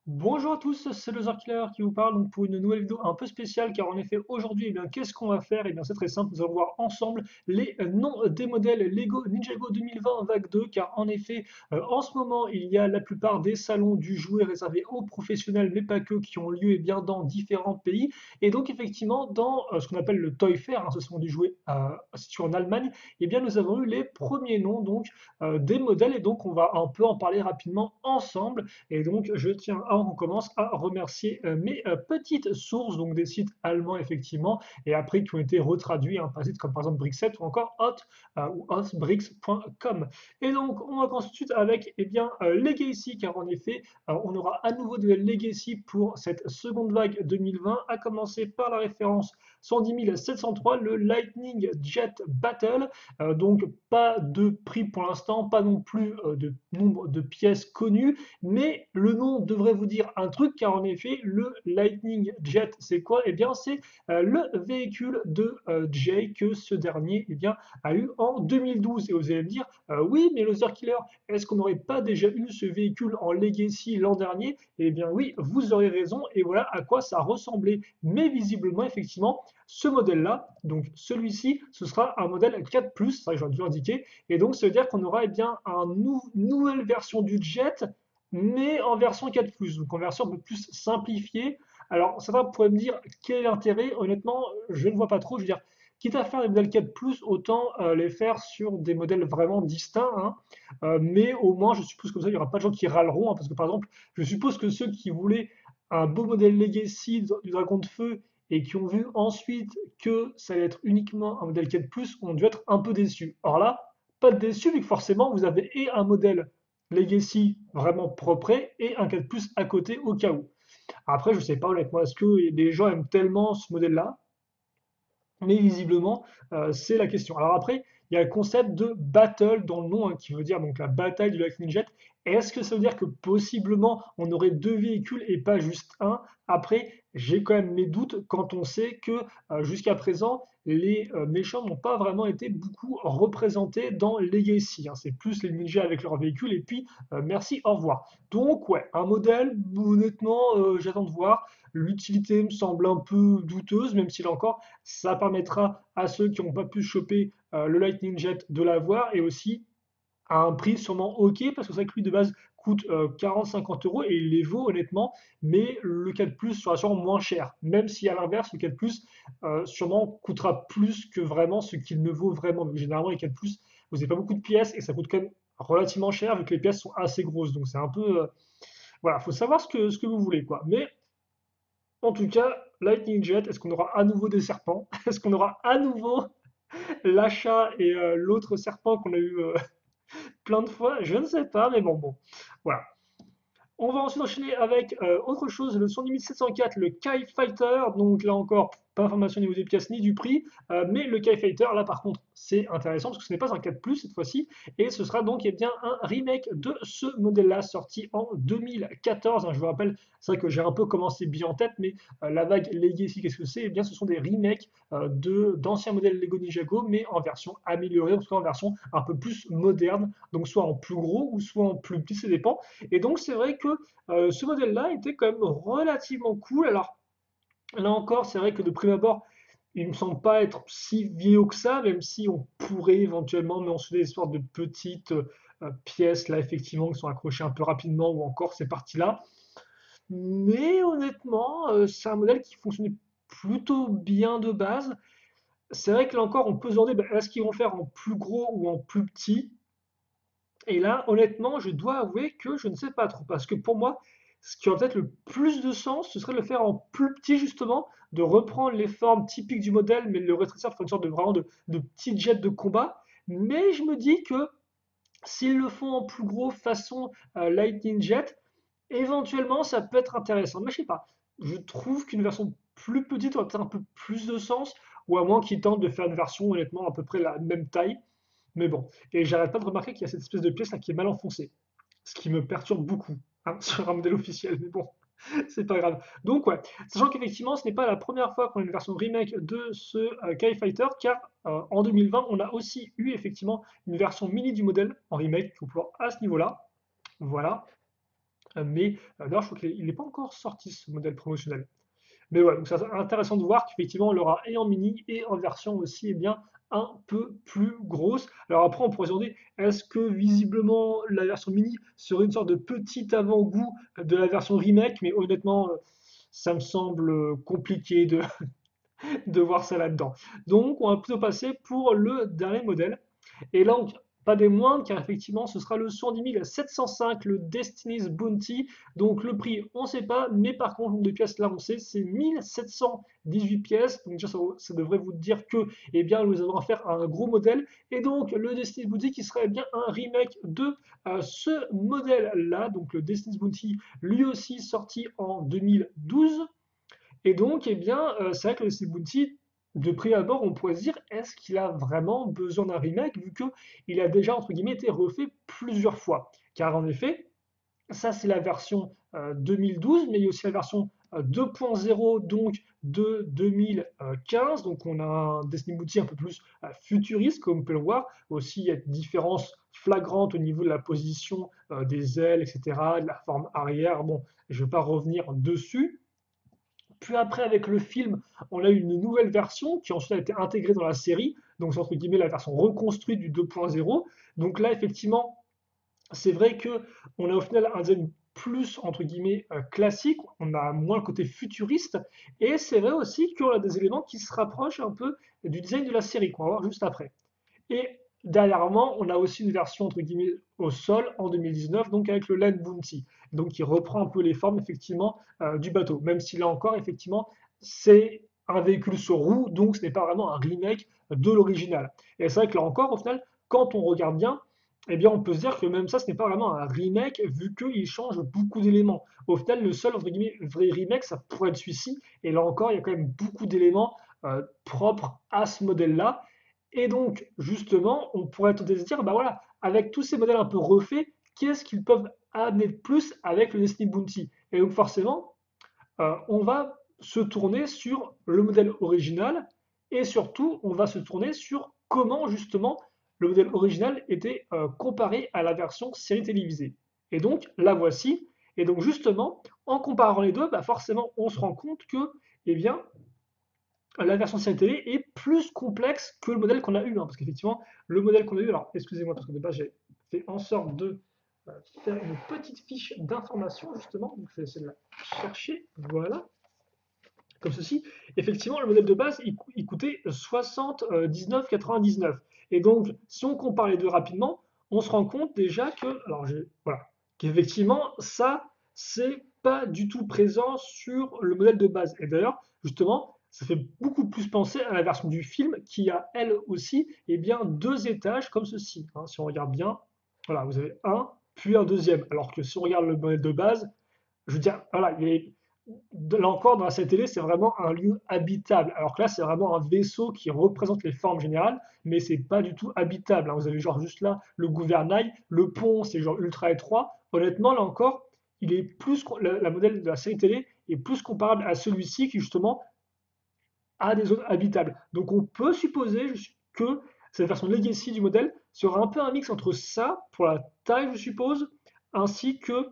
Bonjour à tous, c'est le Killer qui vous parle donc pour une nouvelle vidéo un peu spéciale car en effet aujourd'hui qu'est-ce qu'on va faire? C'est très simple, nous allons voir ensemble les noms des modèles Lego Ninjago 2020 Vague 2 car en effet en ce moment il y a la plupart des salons du jouet réservés aux professionnels mais pas que qui ont lieu dans différents pays et donc effectivement dans ce qu'on appelle le Toy Fair, ce sont des jouets situés en Allemagne, nous avons eu les premiers noms des modèles et donc on va un peu en parler rapidement ensemble. Et donc, je tiens, avant qu'on commence, à remercier mes petites sources, donc des sites allemands effectivement, et après qui ont été retraduits par sites comme par exemple Brixet ou encore ou hotbricks.com. Et donc, on va commencer tout de suite avec Legacy, car en effet, on aura à nouveau de Legacy pour cette seconde vague 2020, à commencer par la référence 110 703, le Lightning Jet Battle. Donc, pas de prix pour l'instant, pas non plus de nombre de pièces connues, mais le nom devrait vous dire un truc, car en effet, le Lightning Jet, c'est quoi? C'est le véhicule de Jay que ce dernier a eu en 2012. Et vous allez me dire, oui, mais Loser Killer, est-ce qu'on n'aurait pas déjà eu ce véhicule en Legacy l'an dernier? Eh bien oui, vous aurez raison, et voilà à quoi ça ressemblait. Mais visiblement, effectivement, ce modèle-là, donc celui-ci, ce sera un modèle 4+, c'est vrai que j'aurais dû l'indiquer, et donc ça veut dire qu'on aura une nouvelle version du Jet, mais en version 4+, donc en version un peu plus simplifiée. Alors certains pourraient me dire quel est l'intérêt, honnêtement, je ne vois pas trop, je veux dire, quitte à faire des modèles 4+, autant les faire sur des modèles vraiment distincts, hein. Mais au moins je suppose comme ça il n'y aura pas de gens qui râleront, hein, parce que par exemple, je suppose que ceux qui voulaient un beau modèle Legacy du Dragon de Feu et qui ont vu ensuite que ça allait être uniquement un modèle 4+, ont dû être un peu déçus. Or là, pas de déçus, vu que forcément vous avez et un modèle Legacy vraiment propre et un 4+ à côté au cas où. Après, je sais pas honnêtement, est-ce que les gens aiment tellement ce modèle-là? Mais visiblement, c'est la question. Alors après, il y a le concept de battle dans le nom, hein, qui veut dire donc la bataille du Lightning Jet. Est-ce que ça veut dire que possiblement on aurait deux véhicules et pas juste un? Après, j'ai quand même mes doutes quand on sait que jusqu'à présent, les méchants n'ont pas vraiment été beaucoup représentés dans Legacy, hein. C'est plus les ninjas avec leurs véhicules et puis merci, au revoir. Donc ouais, un modèle, honnêtement, j'attends de voir. L'utilité me semble un peu douteuse, même s'il encore ça permettra à ceux qui n'ont pas pu choper le Lightning Jet de l'avoir et aussi à un prix sûrement ok parce que c'est vrai que lui de base coûte 40-50 euros et il les vaut honnêtement, mais le 4 sera sûrement moins cher, même si à l'inverse le 4 sûrement coûtera plus que vraiment ce qu'il ne vaut vraiment. Donc, généralement les 4 vous n'avez pas beaucoup de pièces et ça coûte quand même relativement cher vu que les pièces sont assez grosses. Donc c'est un peu voilà, faut savoir ce que vous voulez quoi. Mais en tout cas, Lightning Jet, est-ce qu'on aura à nouveau des serpents? Est-ce qu'on aura à nouveau l'achat et l'autre serpent qu'on a eu plein de fois? Je ne sais pas, mais bon. Voilà. On va ensuite enchaîner avec autre chose, le 18704, le Kai Fighter. Donc là encore, pas d'information au niveau des pièces ni du prix, mais le Kai Fighter, là par contre, c'est intéressant parce que ce n'est pas un 4+, cette fois-ci, et ce sera donc un remake de ce modèle-là, sorti en 2014, hein. Je vous rappelle, c'est vrai que j'ai un peu commencé bien en tête, mais la vague Legacy, qu'est-ce que c'est? Eh bien, ce sont des remakes d'anciens modèles Lego Ninjago, mais en version améliorée, en tout cas en version un peu plus moderne, donc soit en plus gros ou soit en plus petit, ça dépend. Et donc c'est vrai que ce modèle-là était quand même relativement cool. Alors là encore, c'est vrai que de prime abord, il ne me semble pas être si vieux que ça, même si on pourrait éventuellement mentionner des sortes de petites pièces là effectivement qui sont accrochées un peu rapidement ou encore ces parties-là. Mais honnêtement, c'est un modèle qui fonctionnait plutôt bien de base. C'est vrai que là encore, on peut se demander est-ce qu'ils vont faire en plus gros ou en plus petit? Et là, honnêtement, je dois avouer que je ne sais pas trop, parce que pour moi, ce qui aurait peut-être le plus de sens, ce serait de le faire en plus petit, justement, de reprendre les formes typiques du modèle, mais de le rétrécir pour une sorte de vraiment de petit jet de combat. Mais je me dis que s'ils le font en plus gros, façon Lightning Jet, éventuellement, ça peut être intéressant. Mais je sais pas, je trouve qu'une version plus petite aurait peut-être un peu plus de sens, ou à moins qu'ils tentent de faire une version, honnêtement, à peu près la même taille. Mais bon, et j'arrête pas de remarquer qu'il y a cette espèce de pièce là qui est mal enfoncée, ce qui me perturbe beaucoup, hein, sur un modèle officiel, mais bon, c'est pas grave. Donc ouais, sachant qu'effectivement ce n'est pas la première fois qu'on a une version remake de ce Kai Fighter, car en 2020 on a aussi eu effectivement une version mini du modèle en remake, donc à ce niveau-là, voilà. mais d'ailleurs, je crois qu'il n'est pas encore sorti ce modèle promotionnel. Mais voilà, donc c'est intéressant de voir qu'effectivement, on l'aura et en mini et en version aussi, eh bien, un peu plus grosse. Alors après, on pourrait se demander, est-ce que visiblement la version mini serait une sorte de petit avant-goût de la version remake? Mais honnêtement, ça me semble compliqué de voir ça là-dedans. Donc, on va plutôt passer pour le dernier modèle. Et là, pas des moindres, car effectivement, ce sera le 110 705, le Destiny's Bounty. Donc, le prix, on ne sait pas, mais par contre, le nombre de pièces, là, on sait, c'est 1718 pièces. Donc, déjà, ça devrait vous dire que, eh bien, nous allons faire un gros modèle. Et donc, le Destiny's Bounty qui serait bien un remake de ce modèle-là. Donc, le Destiny's Bounty, lui aussi sorti en 2012. Et donc, eh bien, c'est vrai que le Steel Bounty, de prime abord, on pourrait se dire, est-ce qu'il a vraiment besoin d'un remake, vu qu'il a déjà, entre guillemets, été refait plusieurs fois? Car en effet, ça c'est la version 2012, mais il y a aussi la version 2.0, donc de 2015. Donc on a un Destiny Bounty un peu plus futuriste, comme on peut le voir. Aussi, il y a des différences flagrantes au niveau de la position des ailes, etc., de la forme arrière. Bon, je ne vais pas revenir dessus. Puis après, avec le film, on a eu une nouvelle version qui ensuite a été intégrée dans la série. Donc, c'est entre guillemets la version reconstruite du 2.0. Donc là, effectivement, c'est vrai que on a au final un design plus entre guillemets classique. On a moins le côté futuriste. Et c'est vrai aussi qu'on a des éléments qui se rapprochent un peu du design de la série, qu'on va voir juste après. Et dernièrement, on a aussi une version entre guillemets au sol en 2019, donc avec le Land Bounty, donc qui reprend un peu les formes effectivement du bateau, même si là encore effectivement c'est un véhicule sur roue, donc ce n'est pas vraiment un remake de l'original. Et c'est vrai que là encore, au final, quand on regarde bien, eh bien on peut se dire que même ça, ce n'est pas vraiment un remake vu qu'il change beaucoup d'éléments. Au final, le seul entre guillemets vrai remake, ça pourrait être celui-ci, et là encore, il y a quand même beaucoup d'éléments propres à ce modèle-là. Et donc, justement, on pourrait tenter de se dire, bah voilà, avec tous ces modèles un peu refaits, qu'est-ce qu'ils peuvent amener de plus avec le Destiny Bounty? Et donc, forcément, on va se tourner sur le modèle original et surtout, on va se tourner sur comment, justement, le modèle original était comparé à la version série télévisée. Et donc, la voici. Et donc, justement, en comparant les deux, bah forcément, on se rend compte que, eh bien, la version série télé est plus complexe que le modèle qu'on a eu, hein, parce qu'effectivement, le modèle qu'on a eu, alors excusez-moi, parce que de base j'ai fait en sorte de faire une petite fiche d'information, justement, donc je vais essayer de la chercher, voilà, comme ceci. Effectivement, le modèle de base, il coûtait 79,99. Et donc, si on compare les deux rapidement, on se rend compte déjà que, alors voilà, qu'effectivement, ça, c'est pas du tout présent sur le modèle de base. Et d'ailleurs, justement, ça fait beaucoup plus penser à la version du film qui a elle aussi, eh bien, deux étages comme ceci, hein. Si on regarde bien, voilà, vous avez un, puis un deuxième. Alors que si on regarde le modèle de base, je veux dire, voilà, là encore, dans la série télé, c'est vraiment un lieu habitable. Alors que là, c'est vraiment un vaisseau qui représente les formes générales, mais c'est pas du tout habitable, hein. Vous avez genre juste là le gouvernail, le pont, c'est genre ultra étroit. Honnêtement, là encore, il est plus la modèle de la série télé est plus comparable à celui-ci qui justement a des zones habitables. Donc on peut supposer que cette version Legacy du modèle sera un peu un mix entre ça pour la taille, je suppose, ainsi que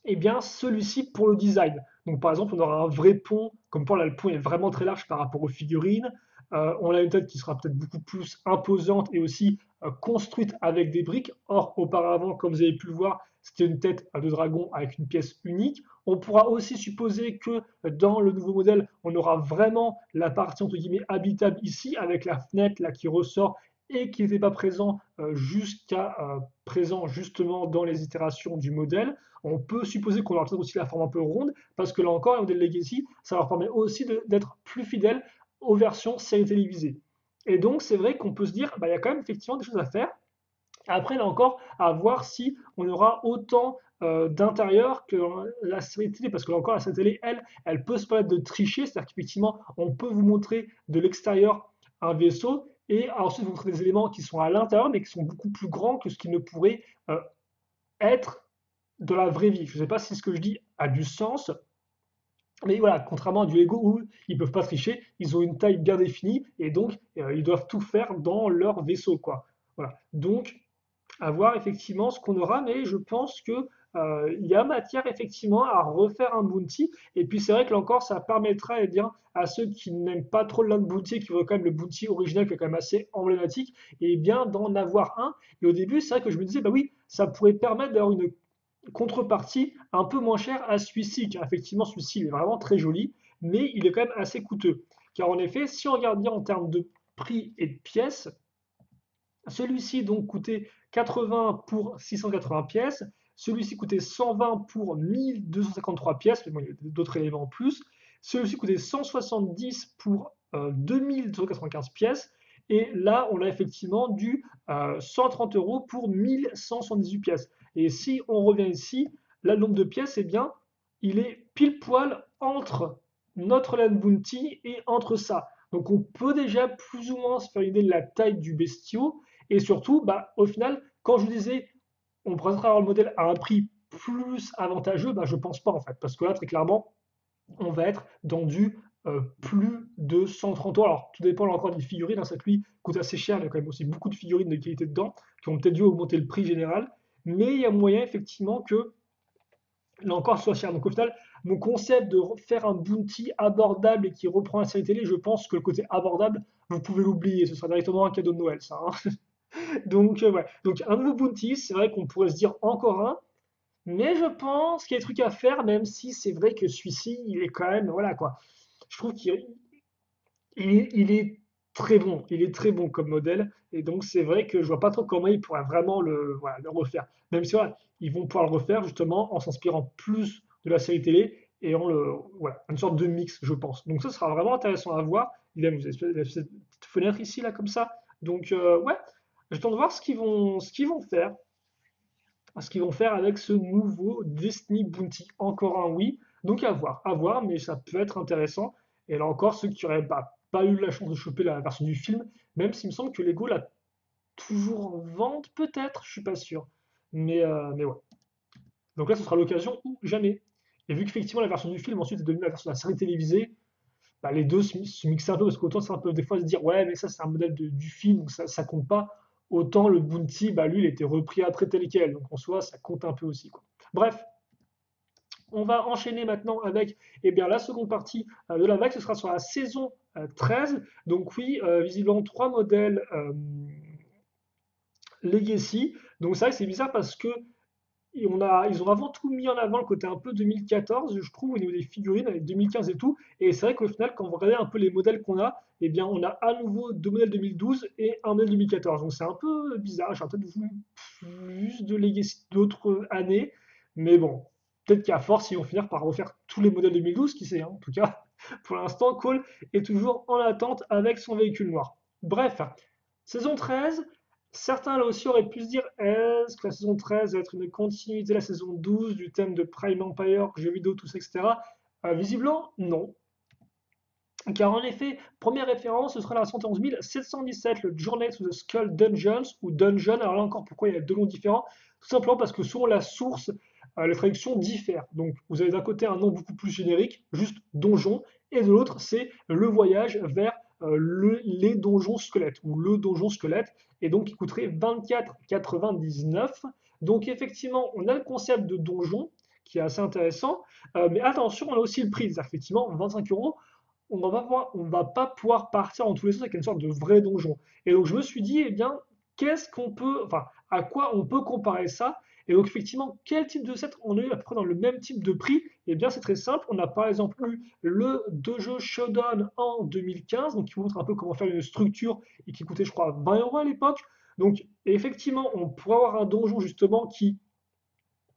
eh bien, celui-ci pour le design. Donc, par exemple, on aura un vrai pont, comme pour là, le pont est vraiment très large par rapport aux figurines. On a une tête qui sera peut-être beaucoup plus imposante et aussi construite avec des briques. Or, auparavant, comme vous avez pu le voir, c'était une tête de dragon avec une pièce unique. On pourra aussi supposer que dans le nouveau modèle, on aura vraiment la partie entre guillemets habitable ici, avec la fenêtre là qui ressort et qui n'était pas présent jusqu'à présent justement dans les itérations du modèle. On peut supposer qu'on aura peut-être aussi la forme un peu ronde, parce que là encore, un modèle Legacy, ça leur permet aussi d'être plus fidèle aux versions séries télévisées. Et donc, c'est vrai qu'on peut se dire, bah, il y a quand même effectivement des choses à faire. Après, là encore, à voir si on aura autant d'intérieur que la série télé, parce que là encore, la série télé, elle peut se permettre de tricher, c'est-à-dire qu'effectivement, on peut vous montrer de l'extérieur un vaisseau et ensuite vous montrer des éléments qui sont à l'intérieur, mais qui sont beaucoup plus grands que ce qui ne pourrait être de la vraie vie. Je ne sais pas si ce que je dis a du sens, mais voilà, contrairement à du Lego où ils ne peuvent pas tricher, ils ont une taille bien définie et donc ils doivent tout faire dans leur vaisseau, quoi. Voilà. Donc, à voir effectivement ce qu'on aura, mais je pense que il y a matière effectivement à refaire un bounty. Et puis c'est vrai que là encore, ça permettra eh bien, à ceux qui n'aiment pas trop le bounty, qui veulent quand même le bounty original qui est quand même assez emblématique, et bien d'en avoir un. Et au début, c'est vrai que je me disais, bah oui, ça pourrait permettre d'avoir une contrepartie un peu moins chère à celui-ci, car effectivement celui-ci il est vraiment très joli, mais il est quand même assez coûteux. Car en effet, si on regarde bien en termes de prix et de pièces, celui-ci donc coûtait 80 pour 680 pièces, celui-ci coûtait 120 pour 1253 pièces, mais bon, il y a d'autres éléments en plus. Celui-ci coûtait 170 pour 2295 pièces. Et là, on a effectivement du 130 euros pour 1178 pièces. Et si on revient ici, là, le nombre de pièces, eh bien, il est pile poil entre notre Land Bounty et entre ça. Donc on peut déjà plus ou moins se faire une idée de la taille du bestiau. Et surtout, bah, au final, quand je vous disais, on présentera le modèle à un prix plus avantageux, bah, je pense pas en fait. Parce que là, très clairement, on va être dans du plus de 130 euros. Alors, tout dépend là encore des figurines. Hein, ça lui coûte assez cher. Il y a quand même aussi beaucoup de figurines de qualité dedans qui ont peut-être dû augmenter le prix général. Mais il y a moyen effectivement que là encore soit cher. Donc au final, mon concept de faire un bounty abordable et qui reprend la série télé, je pense que le côté abordable, vous pouvez l'oublier. Ce sera directement un cadeau de Noël, ça. Hein. Donc, ouais. Donc un nouveau bounty, c'est vrai qu'on pourrait se dire encore un, mais je pense qu'il y a des trucs à faire, même si c'est vrai que celui-ci, il est quand même, voilà quoi. Je trouve qu'il est très bon, il est très bon comme modèle, et donc c'est vrai que je vois pas trop comment ils pourraient vraiment voilà, le refaire. Même si voilà, ils vont pouvoir le refaire justement en s'inspirant plus de la série télé et voilà, une sorte de mix, je pense. Donc ça sera vraiment intéressant à voir. Il y a cette petite fenêtre ici là comme ça. Donc ouais, j'attends de voir ce qu'ils vont faire avec ce nouveau Destiny Bounty. Encore un oui, donc à voir, mais ça peut être intéressant. Et là encore, ceux qui n'auraient pas eu la chance de choper la version du film, même s'il me semble que Lego l'a toujours en vente, peut-être, je suis pas sûr. Mais ouais. Donc là, ce sera l'occasion ou jamais. Et vu qu'effectivement la version du film ensuite est devenue la version de la série télévisée, bah, les deux se mixent un peu parce qu'autant c'est un peu des fois se dire ouais mais ça c'est un modèle du film donc ça compte pas. Autant le Bounty, bah, lui il était repris après tel quel donc en soi ça compte un peu aussi quoi. Bref, on va enchaîner maintenant avec eh bien, la seconde partie de la vague, ce sera sur la saison 13. Donc oui, visiblement trois modèles Legacy. Donc ça c'est bizarre parce que ils ont avant tout mis en avant le côté un peu 2014, je trouve, au niveau des figurines, avec 2015 et tout. Et c'est vrai qu'au final, quand vous regardez un peu les modèles qu'on a, eh bien, on a à nouveau deux modèles 2012 et un modèle 2014. Donc c'est un peu bizarre. J'aurais peut-être voulu plus de Legacy d'autres années. Mais bon, peut-être qu'à force, ils vont finir par refaire tous les modèles 2012, qui sait. Hein. En tout cas, pour l'instant, Cole est toujours en attente avec son véhicule noir. Bref, saison 13. Certains là aussi auraient pu se dire est-ce que la saison 13 va être une continuité de la saison 12 du thème de Prime Empire, jeux vidéo, tout ça, etc. Visiblement, non. Car en effet, première référence, ce sera la 111 717, le Journey to the Skull Dungeons, ou Dungeon. Alors là encore, pourquoi il y a deux noms différents? Tout simplement parce que selon la source, les traductions diffèrent. Donc vous avez d'un côté un nom beaucoup plus générique, juste donjon, et de l'autre c'est le voyage vers les donjons squelettes, ou le donjon squelette, et donc qui coûterait 24,99. Donc effectivement, on a le concept de donjon, qui est assez intéressant, mais attention, on a aussi le prix, c'est-à-dire effectivement 25 euros, on va pas pouvoir partir en tous les sens avec une sorte de vrai donjon. Et donc je me suis dit, eh bien, enfin, à quoi on peut comparer ça? Et donc effectivement, quel type de set on a eu à peu près dans le même type de prix? Eh bien, c'est très simple. On a par exemple eu le Dojo Shodan en 2015, donc qui montre un peu comment faire une structure et qui coûtait, je crois, 20 euros à l'époque. Donc effectivement, on pourrait avoir un donjon justement qui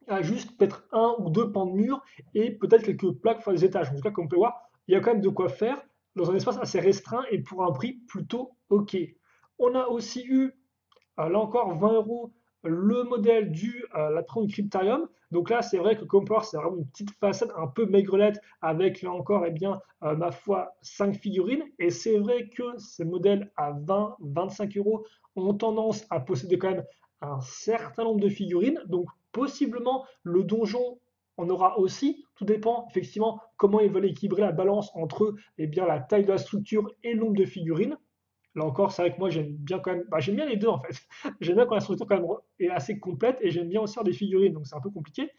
a juste peut-être un ou deux pans de mur et peut-être quelques plaques sur les étages. En tout cas, comme on peut voir, il y a quand même de quoi faire dans un espace assez restreint et pour un prix plutôt ok. On a aussi eu, là encore, 20 euros le modèle la Tron Cryptarium. Donc là, c'est vrai que comme on peut voir, c'est vraiment une petite façade un peu maigrelette avec là encore, eh bien, ma foi, 5 figurines. Et c'est vrai que ces modèles à 20-25 euros ont tendance à posséder quand même un certain nombre de figurines. Donc possiblement, le donjon en aura aussi. Tout dépend effectivement comment ils veulent équilibrer la balance entre eh bien, la taille de la structure et le nombre de figurines. Là encore, c'est vrai que moi j'aime bien quand même, bah, j'aime bien les deux en fait. J'aime bien quand la structure quand même est assez complète et j'aime bien aussi faire des figurines, donc c'est un peu compliqué.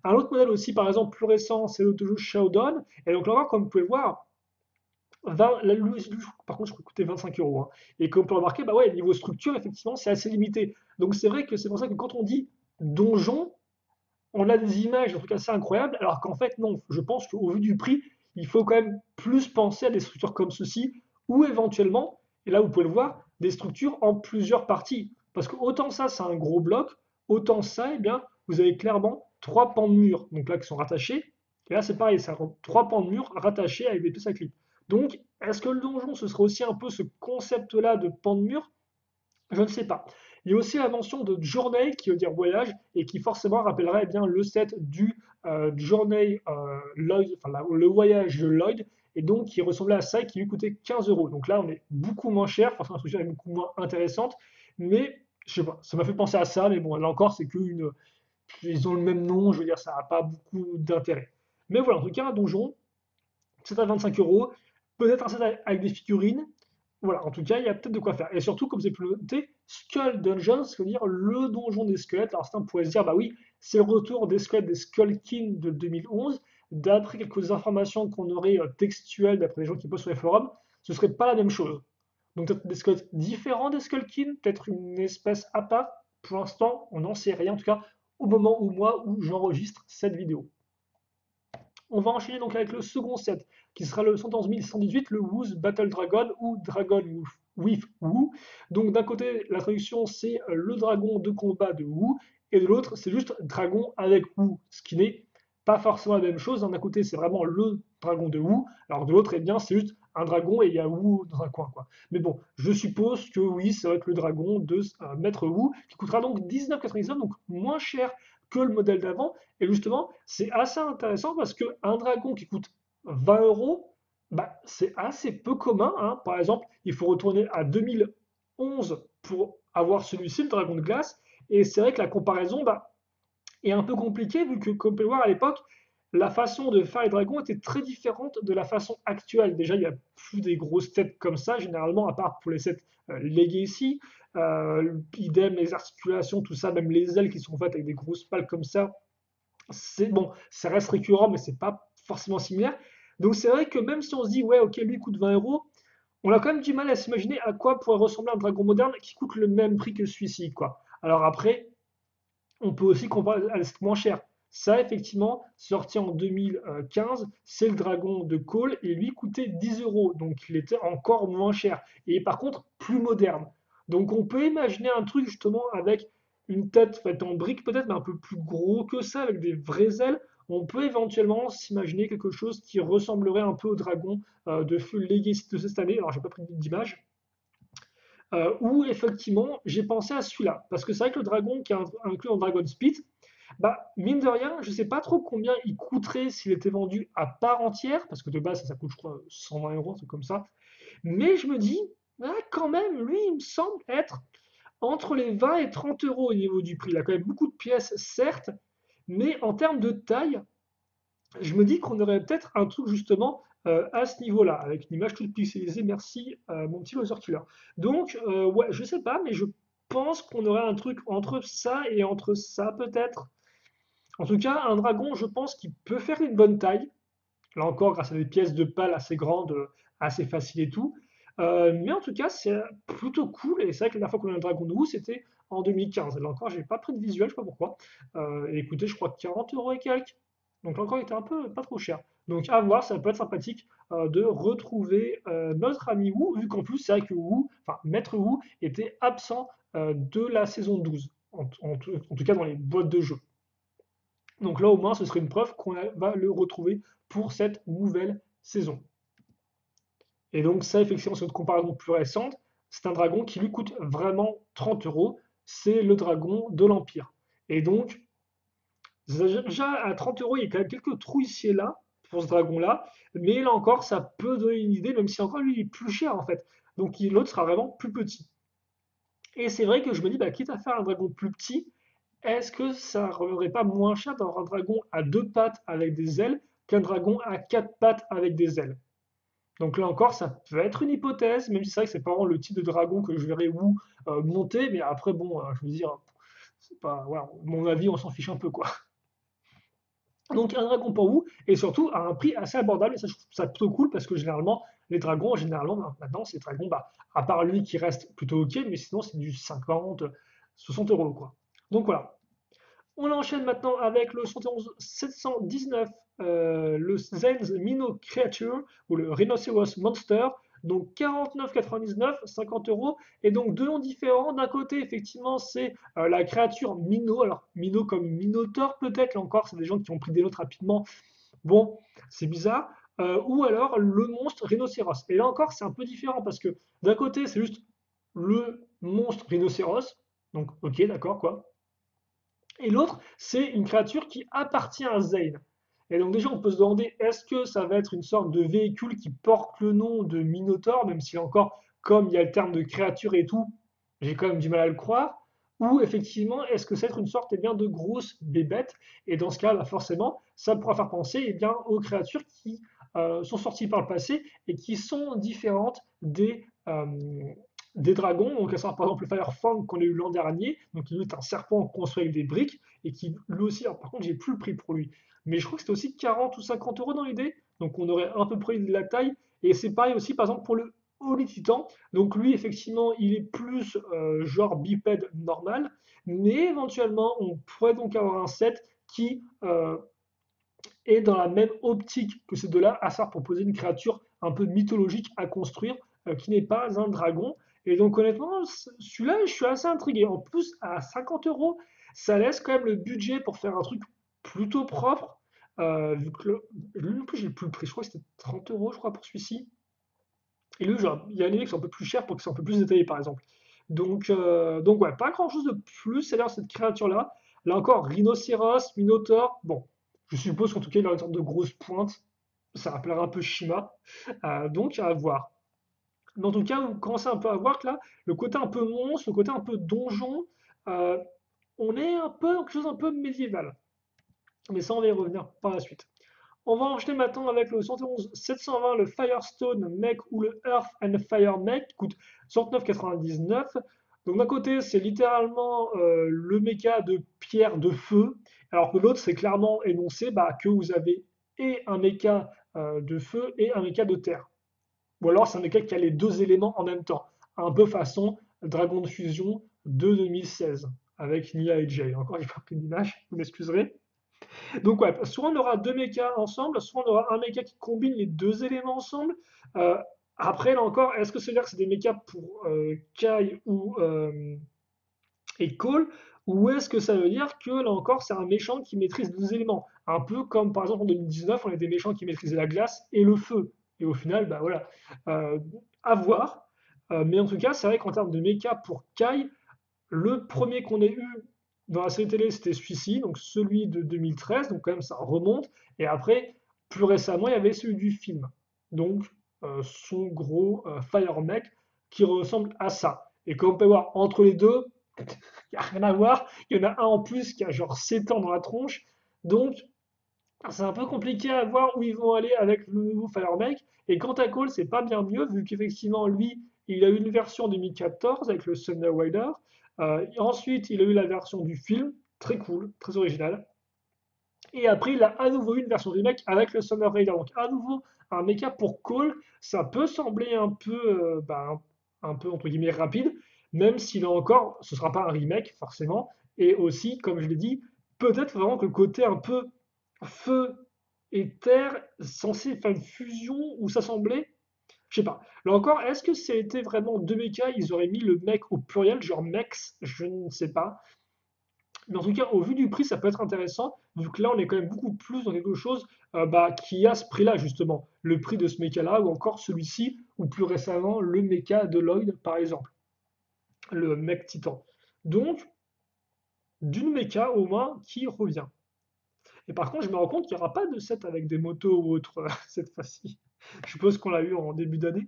Un autre modèle aussi, par exemple, plus récent, c'est l'autojou Showdown. Et donc là, encore, comme vous pouvez le voir, par contre, je crois coûter 25 euros, hein. Et comme on peut remarquer, bah ouais, niveau structure, effectivement, c'est assez limité. Donc c'est vrai que c'est pour ça que quand on dit donjon, on a des images, des trucs assez incroyables, alors qu'en fait, non. Je pense qu'au vu du prix, il faut quand même plus penser à des structures comme ceci, ou éventuellement, et là vous pouvez le voir, des structures en plusieurs parties. Parce que autant ça, c'est un gros bloc, autant ça, eh bien, vous avez clairement trois pans de mur, donc là qui sont rattachés. Et là, c'est pareil, c'est trois pans de mur rattachés avec des pièces à clip. Donc, est-ce que le donjon, ce serait aussi un peu ce concept-là de pan de mur? Je ne sais pas. Il y a aussi la mention de journey qui veut dire voyage et qui forcément rappellerait eh bien le set du journey Lloyd, enfin le voyage de Lloyd et donc qui ressemblait à ça et qui lui coûtait 15 euros. Donc là on est beaucoup moins cher, forcément la structure est beaucoup moins intéressante, mais je sais pas, ça m'a fait penser à ça, mais bon là encore c'est qu'une, ils ont le même nom, je veux dire ça n'a pas beaucoup d'intérêt. Mais voilà, en tout cas un donjon, c'est à 25 euros, peut-être un set avec des figurines, voilà, en tout cas, il y a peut-être de quoi faire. Et surtout, comme vous avez pu le noter, Skull Dungeons, ça veut dire le donjon des squelettes. Alors certains pourraient se dire, bah oui, c'est le retour des squelettes des Skull King de 2011. D'après quelques informations qu'on aurait textuelles, d'après les gens qui postent sur les forums, ce serait pas la même chose. Donc peut-être des squelettes différents des Skull King, peut-être une espèce à part. Pour l'instant, on n'en sait rien, en tout cas au moment où j'enregistre cette vidéo. On va enchaîner donc avec le second set, qui sera le 111 le Woo's Battle Dragon ou Dragon with Woo. Donc d'un côté, la traduction c'est le dragon de combat de Woo, et de l'autre c'est juste dragon avec Woo, ce qui n'est pas forcément la même chose. D'un côté c'est vraiment le dragon de Woo, alors de l'autre eh bien c'est juste un dragon et il y a Woo dans un coin quoi. Mais bon, je suppose que oui, ça va être le dragon de Maître Woo, qui coûtera donc 19,99, donc moins cher que le modèle d'avant, et justement, c'est assez intéressant parce qu'un dragon qui coûte 20 euros, bah, c'est assez peu commun, hein. Par exemple, il faut retourner à 2011 pour avoir celui-ci, le dragon de glace. Et c'est vrai que la comparaison bah, est un peu compliquée vu que, comme on peut le voir à l'époque, la façon de faire les dragons était très différente de la façon actuelle. Déjà, il n'y a plus des grosses têtes comme ça, généralement, à part pour les sets Legacy. Idem, les articulations, tout ça, même les ailes qui sont faites avec des grosses pales comme ça, c'est bon, ça reste récurrent, mais c'est pas forcément similaire. Donc c'est vrai que même si on se dit, ouais, ok, lui il coûte 20 euros, on a quand même du mal à s'imaginer à quoi pourrait ressembler un dragon moderne qui coûte le même prix que celui-ci, quoi. Alors après, on peut aussi comparer à ce moins cher. Ça, effectivement, sorti en 2015, c'est le dragon de Cole et lui coûtait 10 euros, donc il était encore moins cher. Et par contre, plus moderne. Donc on peut imaginer un truc justement avec une tête faite en brique peut-être, mais un peu plus gros que ça, avec des vraies ailes. On peut éventuellement s'imaginer quelque chose qui ressemblerait un peu au dragon de Full Legacy de cette année. Alors j'ai pas pris d'image, où effectivement j'ai pensé à celui-là. Parce que c'est vrai que le dragon qui est inclus dans Dragon Spit, bah, mine de rien, je sais pas trop combien il coûterait s'il était vendu à part entière, parce que de base ça coûte je crois 120 euros, un truc comme ça. Mais je me dis, ah, quand même, lui il me semble être entre les 20 et 30 euros au niveau du prix. Il a quand même beaucoup de pièces, certes, mais en termes de taille, je me dis qu'on aurait peut-être un truc justement à ce niveau-là, avec une image toute pixelisée. Merci, mon petit Loser Killer. Donc, ouais, je sais pas, mais je pense qu'on aurait un truc entre ça et entre ça, peut-être. En tout cas, un dragon, je pense qu'il peut faire une bonne taille. Là encore, grâce à des pièces de pal assez grandes, assez faciles et tout. Mais en tout cas, c'est plutôt cool. Et c'est vrai que la dernière fois qu'on a eu un dragon de Wu, c'était en 2015. Là encore, j'ai pas pris de visuel, je sais pas pourquoi. Et écoutez, je crois 40 euros et quelques. Donc là encore, il était un peu pas trop cher. Donc à voir, ça peut être sympathique de retrouver notre ami Wu, vu qu'en plus, c'est vrai que Wu, enfin Maître Wu, était absent de la saison 12, en tout cas dans les boîtes de jeu. Donc là, au moins, ce serait une preuve qu'on va le retrouver pour cette nouvelle saison. Et donc ça, effectivement, c'est une comparaison plus récente. C'est un dragon qui lui coûte vraiment 30 euros. C'est le dragon de l'Empire. Et donc, déjà à 30 euros, il y a quand même quelques trous ici et là pour ce dragon-là. Mais là encore, ça peut donner une idée, même si encore lui, il est plus cher en fait. Donc l'autre sera vraiment plus petit. Et c'est vrai que je me dis, bah, quitte à faire un dragon plus petit, est-ce que ça ne reviendrait pas moins cher d'avoir un dragon à deux pattes avec des ailes qu'un dragon à quatre pattes avec des ailes? Donc là encore, ça peut être une hypothèse, même si c'est vrai que c'est pas vraiment le type de dragon que je verrais où monter, mais après, bon, je veux dire, c'est pas, voilà, mon avis, on s'en fiche un peu, quoi. Donc un dragon pour vous, et surtout à un prix assez abordable, et ça je trouve ça plutôt cool, parce que généralement, les dragons, généralement, maintenant, c'est des dragons, bah, à part lui qui reste plutôt ok, mais sinon c'est du 50, 60 euros, quoi. Donc voilà. On enchaîne maintenant avec le 71 719, le Zen's Minnow Creature ou le Rhinoceros Monster. Donc 49,99, 50 euros. Et donc deux noms différents. D'un côté, effectivement, c'est la créature Minnow. Alors, Minnow comme Minotaur, peut-être. Là encore, c'est des gens qui ont pris des notes rapidement. Bon, c'est bizarre. Ou alors le monstre rhinocéros. Et là encore, c'est un peu différent parce que d'un côté, c'est juste le monstre rhinocéros. Donc, ok, d'accord, quoi. Et l'autre, c'est une créature qui appartient à Zane. Et donc déjà, on peut se demander, est-ce que ça va être une sorte de véhicule qui porte le nom de Minotaur, même si encore, comme il y a le terme de créature et tout, j'ai quand même du mal à le croire. Ou effectivement, est-ce que c'est une sorte bien, de grosse bébête? Et dans ce cas, là, forcément, ça pourra faire penser bien, aux créatures qui sont sorties par le passé et qui sont différentes des dragons, donc à savoir par exemple le Firefang qu'on a eu l'an dernier, donc qui est un serpent construit avec des briques, et qui lui aussi, alors par contre j'ai plus le prix pour lui, mais je crois que c'était aussi 40 ou 50 euros dans l'idée, donc on aurait un peu près de la taille, et c'est pareil aussi par exemple pour le Holy Titan, donc lui effectivement il est plus genre bipède normal, mais éventuellement on pourrait donc avoir un set qui est dans la même optique que ces deux-là, à savoir proposer une créature un peu mythologique à construire, qui n'est pas un dragon. Et donc honnêtement, celui-là, je suis assez intrigué. En plus, à 50 euros, ça laisse quand même le budget pour faire un truc plutôt propre. Vu que lui, en plus, j'ai plus le prix. Je crois que c'était 30 euros, je crois, pour celui-ci. Et lui, genre, il y a des qui sont un peu plus chers pour qu'ils soient un peu plus détaillés, par exemple. Donc ouais, pas grand-chose de plus. C'est l'air cette créature-là. Là encore, rhinocéros, minotaure. Bon, je suppose qu'en tout cas, il a une sorte de grosse pointe. Ça rappellera un peu Shima. Donc, à voir. Mais en tout cas, vous commencez un peu à voir que là, le côté un peu monstre, le côté un peu donjon, euh, on est un peu dans quelque chose un peu médiéval. Mais ça, on va y revenir par la suite. On va enchaîner maintenant avec le 111 720, le Firestone Mech ou le Earth and Fire Mech, qui coûte 69,99. Donc d'un côté, c'est littéralement le méca de pierre de feu, alors que l'autre, c'est clairement énoncé bah, que vous avez et un méca de feu et un méca de terre. Ou alors c'est un méca qui a les deux éléments en même temps, un peu façon Dragon de Fusion de 2016, avec Nia et Jay. Encore, j'ai pas pris d'image, vous m'excuserez. Donc ouais, soit on aura deux mechas ensemble, soit on aura un mecha qui combine les deux éléments ensemble. Euh, Après, là encore, est-ce que c'est-à-dire que c'est des mechas pour Kai ou et Cole, ou est-ce que ça veut dire que là encore c'est un méchant qui maîtrise deux éléments? Un peu comme par exemple en 2019, on a des méchants qui maîtrisaient la glace et le feu. Et au final, bah voilà, euh, à voir. Mais en tout cas, c'est vrai qu'en termes de mecha pour Kai, le premier qu'on ait eu dans la série télé, c'était celui-ci, donc celui de 2013, donc quand même ça remonte. Et après, plus récemment, il y avait celui du film. Donc son gros Fire Mech qui ressemble à ça. Et comme on peut voir entre les deux, il n'y a rien à voir. Il y en a un en plus qui a genre 7 ans dans la tronche. Donc c'est un peu compliqué à voir où ils vont aller avec le nouveau Fire Mech. Et quant à Cole, c'est pas bien mieux, vu qu'effectivement, lui, il a eu une version 2014 avec le Thunder Rider. Ensuite, il a eu la version du film, très cool, très original. Et après, il a à nouveau eu une version remake avec le Thunder Rider. Donc, à nouveau, un mecha pour Cole, ça peut sembler un peu, un peu entre guillemets rapide, même si là encore, ce ne sera pas un remake, forcément. Et aussi, comme je l'ai dit, peut-être vraiment que le côté un peu feu et terre censé faire une fusion ou s'assembler, je sais pas. Là encore, est-ce que c'était vraiment deux mechas, ils auraient mis le mec au pluriel, genre mex, je ne sais pas. Mais en tout cas, au vu du prix, ça peut être intéressant, vu que là, on est quand même beaucoup plus dans quelque chose bah, qui a ce prix-là, justement. Le prix de ce mecha-là, ou encore celui-ci, ou plus récemment, le mecha de Lloyd, par exemple. Le mech titan. Donc, d'une mecha au moins qui revient. Et par contre, je me rends compte qu'il n'y aura pas de set avec des motos ou autre cette fois-ci. Je suppose qu'on l'a eu en début d'année.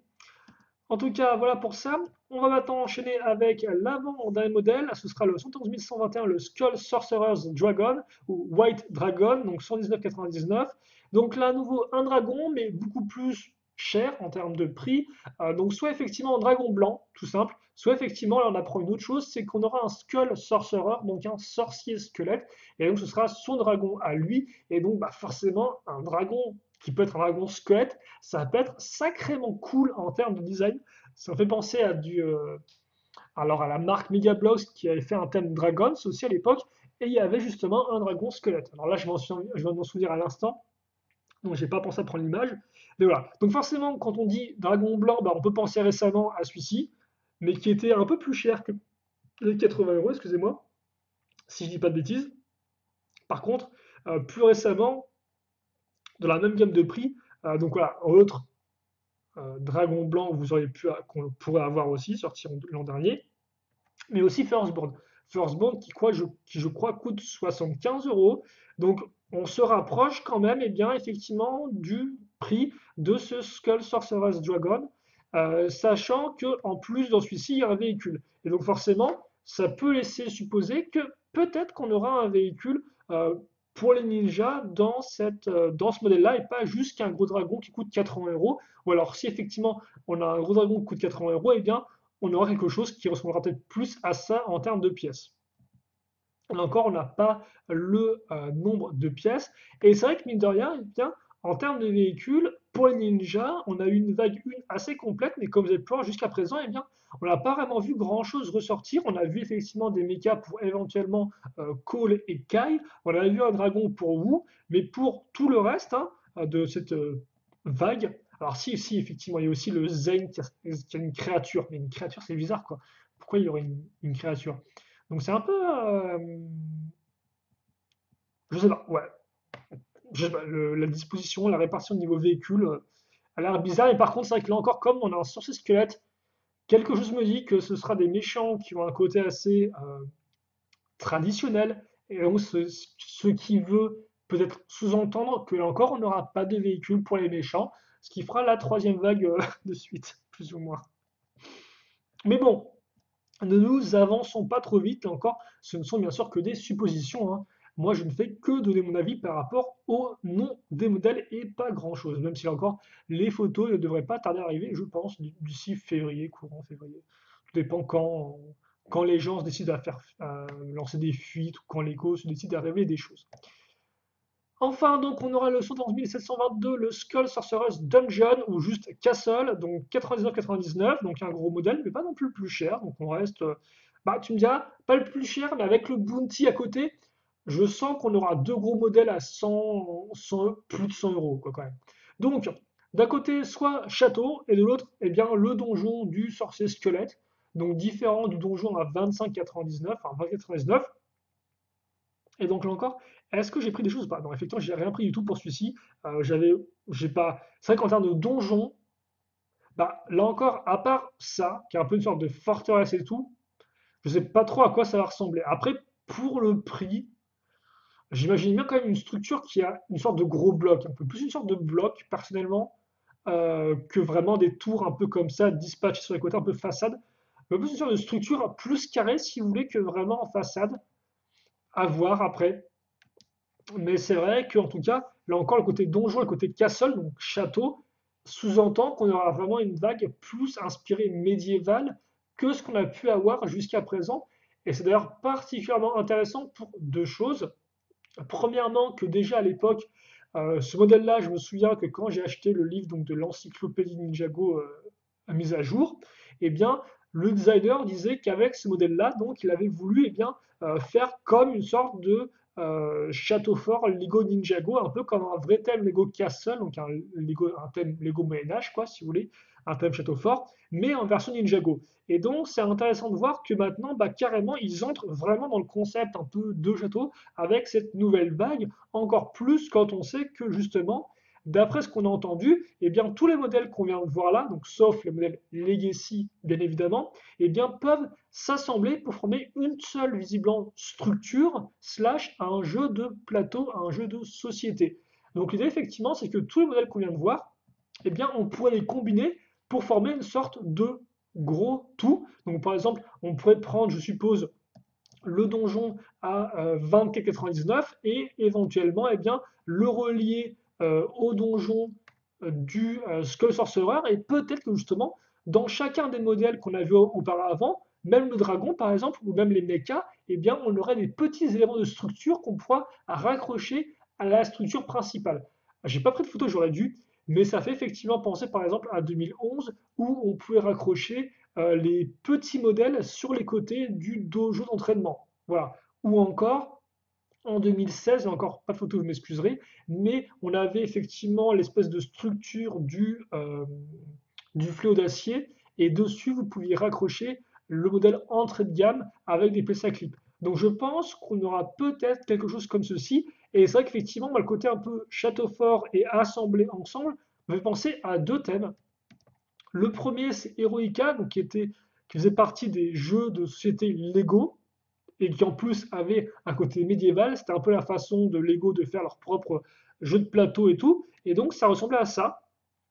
En tout cas, voilà pour ça. On va maintenant enchaîner avec l'avant-dernier modèle. Ce sera le 111 121, le Skull Sorcerer's Dragon, ou White Dragon, donc 119,99. Donc là, à nouveau, un dragon, mais beaucoup plus, cher en termes de prix. Donc soit effectivement un dragon blanc, tout simple, soit effectivement là on apprend une autre chose, c'est qu'on aura un Skull Sorcerer, donc un sorcier squelette, et donc ce sera son dragon à lui, et donc bah, forcément un dragon qui peut être un dragon squelette, ça peut être sacrément cool en termes de design. Ça me fait penser à alors à la marque Megablox qui avait fait un thème Dragons aussi à l'époque, et il y avait justement un dragon squelette. Alors là, je viens de m'en souvenir à l'instant, donc j'ai pas pensé à prendre l'image. Mais voilà. Donc forcément, quand on dit dragon blanc, bah, on peut penser récemment à celui-ci, mais qui était un peu plus cher que les 80 €, excusez-moi, si je dis pas de bêtises. Par contre, plus récemment, dans la même gamme de prix, donc voilà, autre dragon blanc que qu'on pourrait avoir aussi, sorti l'an dernier, mais aussi Firstborn. Firstborn qui je crois coûte 75 €. Donc on se rapproche quand même, et bien effectivement, du prix de ce Skull Sorcerer's Dragon, sachant que en plus dans celui-ci il y a un véhicule. Et donc forcément, ça peut laisser supposer que peut-être qu'on aura un véhicule pour les ninjas dans ce modèle-là, et pas juste qu'un gros dragon qui coûte 80 €. Ou alors si effectivement on a un gros dragon qui coûte 80 €, eh bien on aura quelque chose qui ressemblera peut-être plus à ça en termes de pièces. Là encore, on n'a pas le nombre de pièces. Et c'est vrai que mine de rien, eh bien, en termes de véhicules, pour les ninjas, on a eu une vague 1 assez complète, mais comme vous avez pu voir jusqu'à présent, eh bien, on n'a pas vraiment vu grand-chose ressortir. On a vu effectivement des mechas pour éventuellement Cole et Kai. On a vu un dragon pour Wu, mais pour tout le reste hein, de cette vague, alors si, effectivement, il y a aussi le Zane qui a une créature, mais une créature c'est bizarre quoi. Pourquoi il y aurait une créature? Donc c'est un peu, je sais pas, ouais, je sais pas, la disposition, la répartition de niveau véhicule, a l'air bizarre. Et par contre, c'est vrai que là encore, comme on a un sorcier squelette, quelque chose me dit que ce sera des méchants qui ont un côté assez traditionnel. Et donc ce qui veut peut-être sous-entendre que là encore, on n'aura pas de véhicule pour les méchants, ce qui fera la troisième vague de suite, plus ou moins. Mais bon, ne nous avançons pas trop vite, là encore, ce ne sont bien sûr que des suppositions, hein. Moi, je ne fais que donner mon avis par rapport au nom des modèles et pas grand-chose, même si là encore, les photos ne devraient pas tarder à arriver, je pense, d'ici février, courant février. Tout dépend quand les gens se décident à lancer des fuites ou quand l'écho se décide à révéler des choses. Enfin, donc, on aura le 11722, le Skull Sorcerer's Dungeon, ou juste Castle, donc 99,99, donc un gros modèle, mais pas non plus le plus cher. Donc, on reste. Bah, tu me diras, pas le plus cher, mais avec le Bounty à côté, je sens qu'on aura deux gros modèles à 100, plus de 100 € quoi, quand même. Donc, d'un côté, soit château, et de l'autre, eh bien, le donjon du sorcier squelette, donc différent du donjon à 25,99, enfin 20,99. Et donc là encore, est-ce que j'ai pris des choses ou pas? Non, effectivement, j'ai rien pris du tout pour celui-ci. J'ai pas. C'est vrai qu'en termes de donjon, bah, là encore, à part ça, qui est un peu une sorte de forteresse et tout, je sais pas trop à quoi ça va ressembler. Après, pour le prix, j'imagine bien quand même une structure qui a une sorte de gros bloc, un peu plus une sorte de bloc, personnellement, que vraiment des tours un peu comme ça, dispatchées sur les côtés, un peu façade. Un peu plus une sorte de structure plus carrée, si vous voulez, que vraiment en façade. À voir après. Mais c'est vrai qu'en tout cas, là encore, le côté donjon, le côté castle, donc château, sous-entend qu'on aura vraiment une vague plus inspirée médiévale que ce qu'on a pu avoir jusqu'à présent. Et c'est d'ailleurs particulièrement intéressant pour deux choses. Premièrement, que déjà à l'époque, ce modèle-là, je me souviens que quand j'ai acheté le livre donc, de l'encyclopédie Ninjago mise à jour, eh bien, le designer disait qu'avec ce modèle-là, donc, il avait voulu bien, faire comme une sorte de château fort Lego Ninjago, un peu comme un vrai thème Lego Castle, donc un thème Lego Moyen-Âge, quoi, si vous voulez, un thème château fort, mais en version Ninjago. Et donc, c'est intéressant de voir que maintenant, bah, carrément, ils entrent vraiment dans le concept un peu de château avec cette nouvelle vague, encore plus quand on sait que justement, d'après ce qu'on a entendu, eh bien, tous les modèles qu'on vient de voir là, donc sauf les modèles Legacy, bien évidemment, eh bien, peuvent s'assembler pour former une seule, visiblement, structure, slash, un jeu de plateau, un jeu de société. Donc l'idée, effectivement, c'est que tous les modèles qu'on vient de voir, eh bien, on pourrait les combiner pour former une sorte de gros tout. Donc par exemple, on pourrait prendre, je suppose, le donjon à 24,99 et éventuellement eh bien, le relier au donjon du Skull Sorcerer, et peut-être que justement, dans chacun des modèles qu'on a vu auparavant, même le dragon par exemple, ou même les mechas, eh bien, on aurait des petits éléments de structure qu'on pourra raccrocher à la structure principale. J'ai pas pris de photo, j'aurais dû, mais ça fait effectivement penser par exemple à 2011 où on pouvait raccrocher les petits modèles sur les côtés du dojo d'entraînement. Voilà. Ou encore en 2016, encore pas de photo, vous m'excuserez, mais on avait effectivement l'espèce de structure du fléau d'acier, et dessus vous pouviez raccrocher le modèle entrée de gamme avec des pièces à clip. Donc je pense qu'on aura peut-être quelque chose comme ceci, et c'est vrai qu'effectivement, moi, le côté un peu château fort et assemblé ensemble me fait penser à deux thèmes. Le premier, c'est Heroica, donc qui faisait partie des jeux de société Lego, et qui en plus avait un côté médiéval. C'était un peu la façon de Lego de faire leur propre jeu de plateau et tout. Et donc ça ressemblait à ça.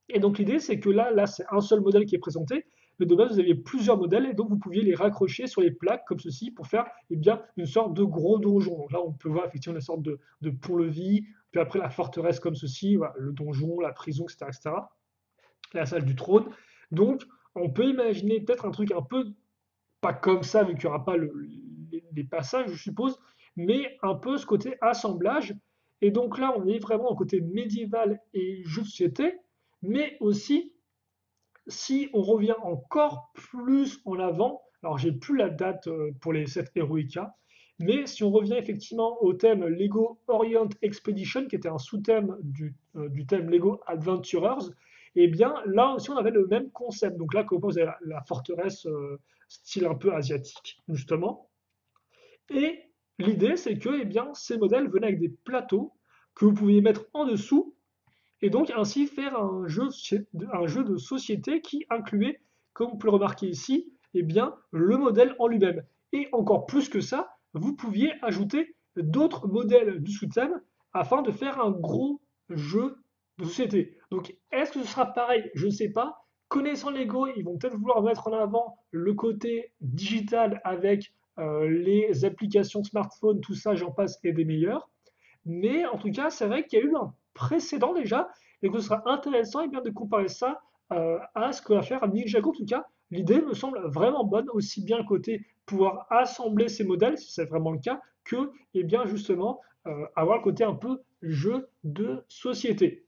Et donc l'idée, c'est que là c'est un seul modèle qui est présenté. Mais de base, vous aviez plusieurs modèles et donc vous pouviez les raccrocher sur les plaques comme ceci pour faire bien, une sorte de gros donjon. Donc là, on peut voir effectivement une sorte de pont-levis, puis après la forteresse comme ceci, voilà, le donjon, la prison, etc., etc., la salle du trône. Donc, on peut imaginer peut-être un truc un peu pas comme ça, vu qu'il n'y aura pas les passages, je suppose, mais un peu ce côté assemblage. Et donc là, on est vraiment au côté médiéval et jeu de société, mais aussi, si on revient encore plus en avant, alors j'ai plus la date pour les 7 Heroica, mais si on revient effectivement au thème Lego Orient Expedition, qui était un sous-thème du thème Lego Adventurers, et bien là aussi on avait le même concept. Donc là, comme vous avez la forteresse style un peu asiatique, justement. Et l'idée, c'est que bien, ces modèles venaient avec des plateaux que vous pouviez mettre en dessous et donc ainsi faire un jeu de société qui incluait, comme vous pouvez le remarquer ici, bien, le modèle en lui-même. Et encore plus que ça, vous pouviez ajouter d'autres modèles du sous-thème afin de faire un gros jeu de société. Donc est-ce que ce sera pareil? Je ne sais pas. Connaissant Lego, ils vont peut-être vouloir mettre en avant le côté digital avec les applications smartphone, tout ça, j'en passe, et des meilleurs. Mais en tout cas, c'est vrai qu'il y a eu un précédent déjà, et que ce sera intéressant bien, de comparer ça à ce que va faire Ninjago. En tout cas, l'idée me semble vraiment bonne, aussi bien le côté pouvoir assembler ces modèles, si c'est vraiment le cas, que bien, justement avoir le côté un peu jeu de société.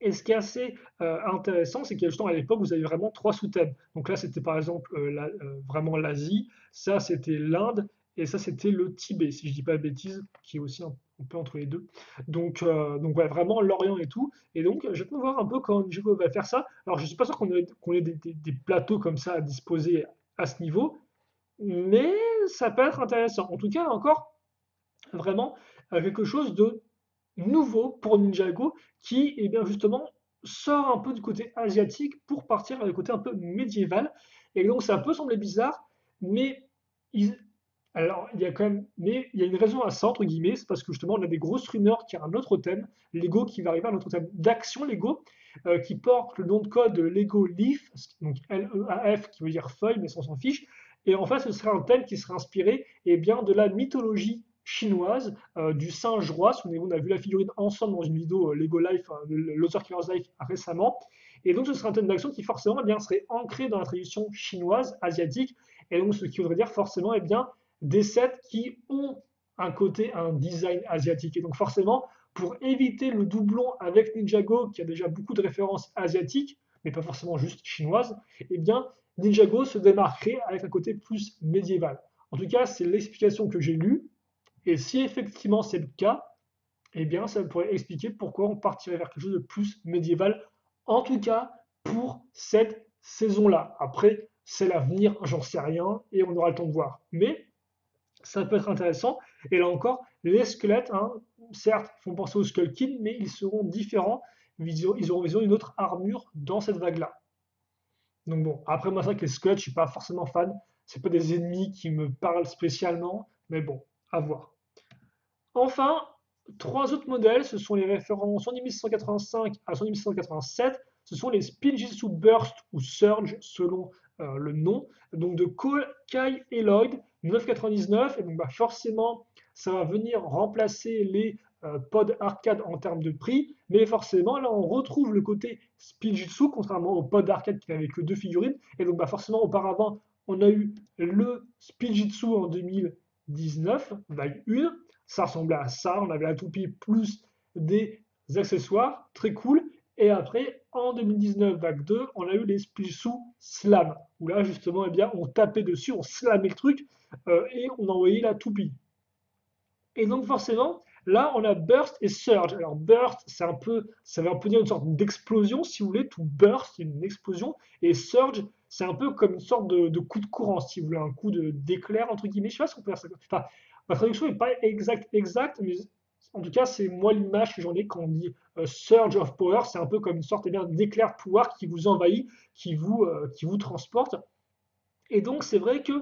Et ce qui est assez intéressant, c'est qu'à justement à l'époque, vous avez vraiment trois sous-thèmes. Donc là, c'était par exemple vraiment l'Asie, ça c'était l'Inde, et ça c'était le Tibet, si je dis pas de bêtises, qui est aussi un peu entre les deux. Donc ouais, vraiment l'Orient et tout. Et donc, je vais voir un peu quand Nijigo va faire ça. Alors, je suis pas sûr qu'on ait des plateaux comme ça à disposer à ce niveau, mais ça peut être intéressant. En tout cas, encore vraiment quelque chose de nouveau pour Ninjago qui, bien justement, sort un peu du côté asiatique pour partir vers le côté un peu médiéval. Et donc, ça peut sembler bizarre, mais ils- alors, il y a quand même, mais il y a une raison à ça, entre guillemets, c'est parce que justement, on a des grosses rumeurs qu'il y a un autre thème, Lego, qui va arriver, un autre thème d'action Lego, qui porte le nom de code Lego Leaf, donc Leaf, qui veut dire feuille, mais ça, on s'en fiche. Et en fait, ce serait un thème qui serait inspiré de la mythologie chinoise du singe roi. Souvenez-vous, on a vu la figurine ensemble dans une vidéo Lego Life, de Lothar Killer's Life récemment. Et donc, ce serait un thème d'action qui forcément serait ancré dans la tradition chinoise, asiatique. Et donc, ce qui voudrait dire forcément des sets qui ont un design asiatique. Et donc, forcément, pour éviter le doublon avec Ninjago, qui a déjà beaucoup de références asiatiques, mais pas forcément juste chinoises, Ninjago se démarquerait avec un côté plus médiéval. En tout cas, c'est l'explication que j'ai lue. Et si effectivement c'est le cas, ça pourrait expliquer pourquoi on partirait vers quelque chose de plus médiéval, en tout cas pour cette saison-là. Après, c'est l'avenir, j'en sais rien, et on aura le temps de voir. Mais ça peut être intéressant. Et là encore, les squelettes, certes, font penser aux Skull Kid, mais ils seront différents. Ils auront une autre armure dans cette vague-là. Donc bon, après moi, c'est vrai que les squelettes, je suis pas forcément fan. C'est pas des ennemis qui me parlent spécialement, mais bon, à voir. Enfin, trois autres modèles, ce sont les références 11785 à 11787. Ce sont les Spinjitzu Burst ou Surge selon le nom, donc de Cole, Kai et Lloyd, 9,99. Et donc forcément, ça va venir remplacer les pod arcade en termes de prix, mais forcément là on retrouve le côté Spinjitzu, contrairement au pod arcade qui n'avait que deux figurines, et donc bah, forcément auparavant on a eu le Spinjitzu en 2019, vague 1, ça ressemblait à ça, on avait la toupie plus des accessoires, très cool, et après en 2019, vague 2, on a eu les Spinjitzu Slam, où là justement eh bien, on tapait dessus, on slamait le truc, et on envoyait la toupie. Et donc forcément, là, on a burst et surge. Alors burst, ça veut un peu dire une sorte d'explosion, si vous voulez. Tout burst, c'est une explosion. Et surge, c'est un peu comme une sorte de coup de courant, si vous voulez, un coup d'éclair, entre guillemets. Je sais pas si on peut faire ça. Enfin, ma traduction n'est pas exacte, mais en tout cas, c'est moi l'image que j'en ai quand on dit surge of power. C'est un peu comme une sorte d'éclair de pouvoir qui vous envahit, qui vous transporte. Et donc, c'est vrai que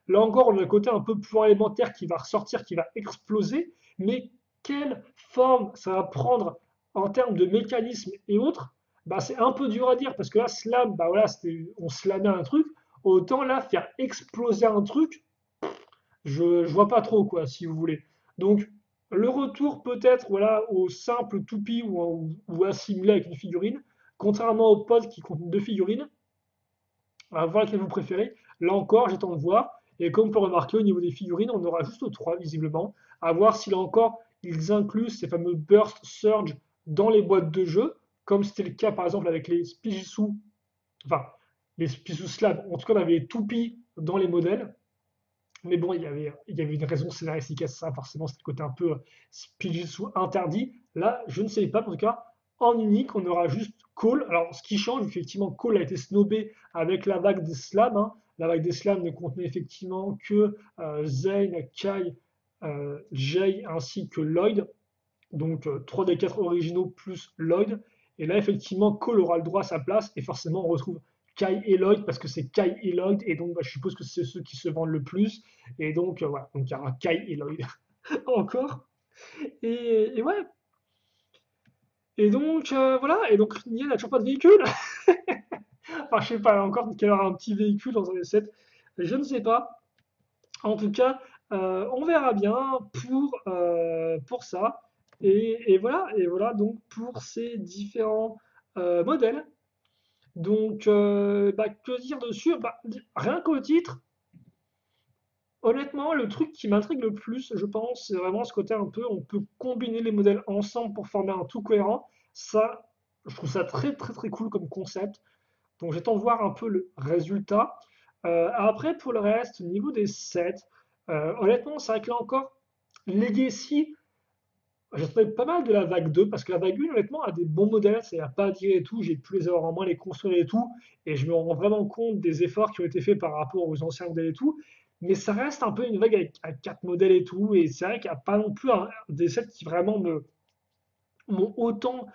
là encore, on a le côté un peu pouvoir élémentaire qui va ressortir, qui va exploser, mais quelle forme ça va prendre en termes de mécanisme et autres, bah, c'est un peu dur à dire parce que là, slam, bah voilà, on slamait un truc, autant là, faire exploser un truc, je vois pas trop, quoi, si vous voulez. Donc, le retour peut-être voilà, au simple toupie ou assimilé avec une figurine, contrairement au pod qui compte deux figurines, voir laquelle vous préférez. Là encore, j'attends de voir. Et comme on peut remarquer, au niveau des figurines, on aura juste 3 visiblement. À voir si là encore, ils incluent ces fameux Burst Surge dans les boîtes de jeu, comme c'était le cas par exemple avec les Spijitzu, enfin les Spijitzu Slab. En tout cas, on avait les toupies dans les modèles. Mais bon, il y avait une raison scénaristique à ça, forcément, c'était le côté un peu Spijitzu interdit. Là, je ne sais pas, en tout cas, en unique, on aura juste Cole. Alors, ce qui change, effectivement, Cole a été snobé avec la vague des slams, hein. La vague des slams ne contenait effectivement que Zane, Kai, Jay ainsi que Lloyd. Donc, 3 des 4 originaux plus Lloyd. Et là, effectivement, Cole aura le droit à sa place. Et forcément, on retrouve Kai et Lloyd parce que c'est Kai et Lloyd. Et donc, bah, je suppose que c'est ceux qui se vendent le plus. Et donc, voilà. Donc, il y aura Kai et Lloyd encore. Et ouais. Et donc, voilà. Et donc, Nia n'a toujours pas de véhicule. Enfin, je sais pas encore qu'elle aura un petit véhicule dans un des 7. Je ne sais pas. En tout cas, on verra bien pour ça. Et voilà donc pour ces différents modèles. Donc, bah, que dire dessus? Bah, rien qu'au titre, honnêtement, le truc qui m'intrigue le plus, je pense, c'est vraiment ce côté un peu, on peut combiner les modèles ensemble pour former un tout cohérent. Ça, je trouve ça très très très cool comme concept. Donc j'attends de voir un peu le résultat. Après, pour le reste, au niveau des sets, honnêtement, c'est vrai que là encore, Legacy, j'attendais pas mal de la vague 2 parce que la vague 1, honnêtement, a des bons modèles, c'est à pas à dire et tout. J'ai pu les avoir en main, les construire et tout. Et je me rends vraiment compte des efforts qui ont été faits par rapport aux anciens modèles et tout. Mais ça reste un peu une vague avec 4 modèles et tout. Et c'est vrai qu'il n'y a pas non plus des sets qui vraiment m'ont autant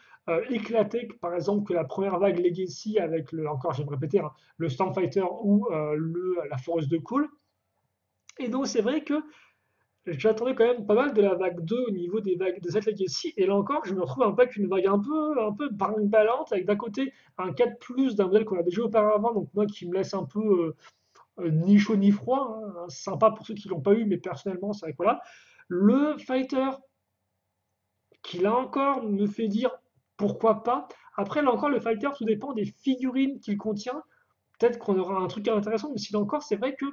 éclaté que par exemple que la première vague Legacy avec encore je vais me répéter, hein, le Stormfighter ou la Forest de Cole. Et donc c'est vrai que j'attendais quand même pas mal de la vague 2 au niveau des vagues de cette Legacy. Et là encore, je me retrouve un peu avec une vague un peu brinque-ballante, avec d'un côté un 4 plus d'un modèle qu'on a déjà auparavant, donc moi qui me laisse un peu ni chaud ni froid, hein, sympa pour ceux qui l'ont pas eu, mais personnellement, c'est vrai que voilà. Le Fighter qui là encore me fait dire pourquoi pas. Après, là encore, le fighter, tout dépend des figurines qu'il contient. Peut-être qu'on aura un truc intéressant, mais si là encore, c'est vrai que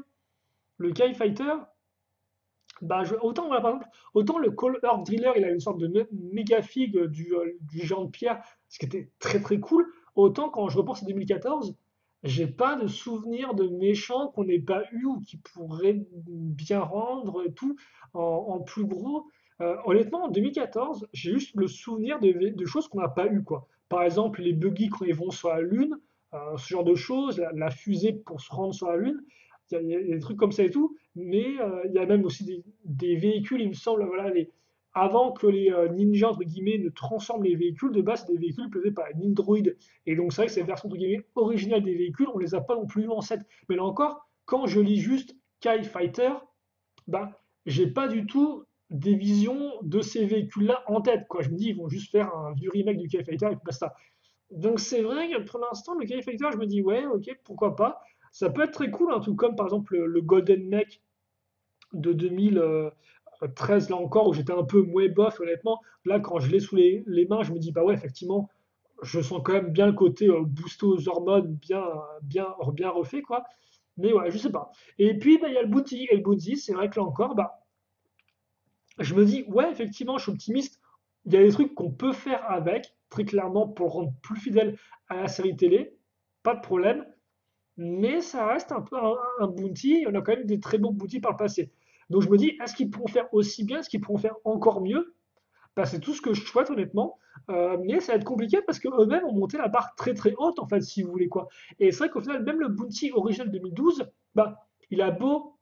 le Kai Fighter, bah, autant, voilà, par exemple, autant le Call Earth Driller, il a une sorte de méga figue du géant de pierre, ce qui était très très cool. Autant quand je repense à 2014, j'ai pas de souvenir de méchants qu'on n'ait pas eu ou qui pourraient bien rendre et tout en plus gros. Honnêtement, en 2014, j'ai juste le souvenir de choses qu'on n'a pas eu, quoi. Par exemple, les buggy quand ils vont sur la Lune, ce genre de choses, la fusée pour se rendre sur la Lune, il y a des trucs comme ça et tout. Mais il y a même aussi des véhicules, il me semble, voilà, avant que les ninjas, entre guillemets, ne transforment les véhicules, de base, c'est des véhicules pesés par un Android. Et donc, c'est vrai que cette version, entre guillemets, originale des véhicules, on les a pas non plus en 7. Mais là encore, quand je lis juste Kai Fighter, bah, j'ai pas du tout des visions de ces véhicules-là en tête, quoi. Je me dis, ils vont juste faire un vieux remake du Kai Fighter et puis basta. Donc c'est vrai que pour l'instant, le Kai Fighter, je me dis, ouais, ok, pourquoi pas. Ça peut être très cool, un truc comme par exemple le Golden Mech de 2000, 13 là encore, où j'étais un peu moins bof, honnêtement. Là, quand je l'ai sous les mains, je me dis, bah ouais, effectivement, je sens quand même bien le côté booster aux hormones, bien refait, quoi. Mais ouais, je sais pas. Et puis, bah, il y a le Bounty. Et le Bounty, c'est vrai que là encore, bah, je me dis, ouais, effectivement, je suis optimiste. Il y a des trucs qu'on peut faire avec, très clairement, pour le rendre plus fidèle à la série télé. Pas de problème. Mais ça reste un peu un bounty. On a quand même des très bons bounty par le passé. Donc je me dis, est-ce qu'ils pourront faire aussi bien? Est-ce qu'ils pourront faire encore mieux? Bah, c'est tout ce que je souhaite honnêtement. Mais ça va être compliqué parce qu'eux-mêmes ont monté la barre très très haute en fait, si vous voulez quoi. Et c'est vrai qu'au final, même le bounty original 2012, bah, il a beau